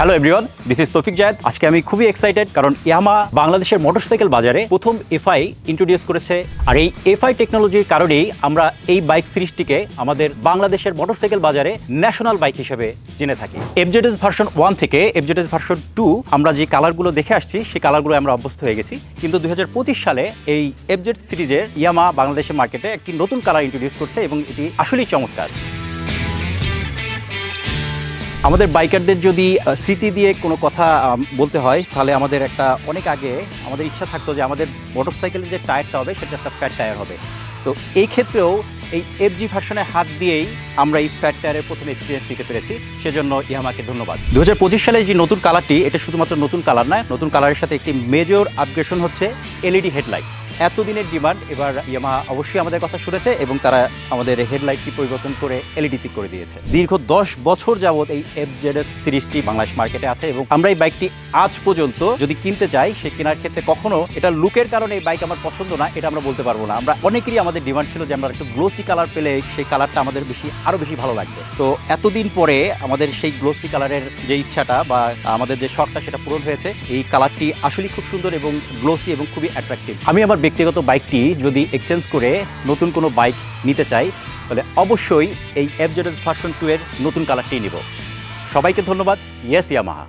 Hello everyone, this is তৌফিক জায়েদ। আজকে আমি খুবই এক্সাইটেড কারণ ইয়ামাহা বাংলাদেশের মোটরসাইকেল বাজারে প্রথম এফআই ইন্ট্রোডিউস করেছে। আর এই এফআই টেকনোলজির কারণেই আমরা এই বাইক সিরিজটিকে আমাদের বাংলাদেশের মোটরসাইকেল বাজারে ন্যাশনাল বাইক হিসেবে জেনে থাকি। এফজেডএস ভার্সন 1 থেকে এফজেডএস ভার্সন 2 আমরা যে কালারগুলো দেখে আসছি সেই কালারগুলো আমরা অভ্যস্ত হয়ে গেছি, কিন্তু 2025 সালে এই এফজেড সিরিজের ইয়ামাহা বাংলাদেশের মার্কেটে একটি নতুন কালার ইন্ট্রোডিউস করছে এবং এটি আসলেই চমৎকার। আমাদের বাইকারদের যদি স্মৃতি দিয়ে কোনো কথা বলতে হয় তাহলে আমাদের একটা অনেক আগে আমাদের ইচ্ছা থাকতো যে আমাদের মোটরসাইকেলের যে টায়ারটা হবে সেটা একটা ফ্যাট টায়ার হবে। তো এই ক্ষেত্রেও এই এফজি ভার্সনের হাত দিয়েই আমরা এই ফ্যাট টায়ারের প্রথম এক্সপিরিয়েন্স নিতে পেরেছি, সেজন্য ইয়ামাহাকে ধন্যবাদ। 2025 সালে যে নতুন কালারটি, এটা শুধুমাত্র নতুন কালার নয়, নতুন কালারের সাথে একটি মেজর আপগ্রেডেশন হচ্ছে এলইডি হেডলাইট। এতদিনের ডিমান্ড, এবার ইয়ামাহা অবশ্যই আমাদের কথা শুনেছে এবং তারা আমাদের হেডলাইটটি পরিবর্তন করে এলইডিতে করে দিয়েছে। দীর্ঘ 10 বছর যাবত এই এফজেডএস সিরিজটি বাংলাদেশ মার্কেটে আছে এবং আমরা এই বাইকটি আজ পর্যন্ত যদি কিনতে চাই, সে কেনার ক্ষেত্রে কখনো এটা লুকের কারণে এই বাইক আমার পছন্দ না এটা আমরা বলতে পারবো না। আমরা অনেকেরই আমাদের ডিমান্ড ছিল যে আমরা একটু গ্লোসি কালার পেলে সেই কালারটা আমাদের আরো বেশি ভালো লাগবে। তো এতদিন পরে আমাদের সেই গ্লোসি কালারের যে ইচ্ছাটা বা আমাদের যে শখটা সেটা পূরণ হয়েছে। এই কালারটি আসলে খুব সুন্দর এবং গ্লোসি এবং খুবই অ্যাট্রাকটিভ। আমি আমার ব্যক্তিগত বাইকটি যদি এক্সচেঞ্জ করে নতুন কোনো বাইক নিতে চাই তাহলে অবশ্যই এই এফজেডএস ভার্সন 2 এর নতুন কালারটি নিব। সবাইকে ধন্যবাদ। Yes Yamaha.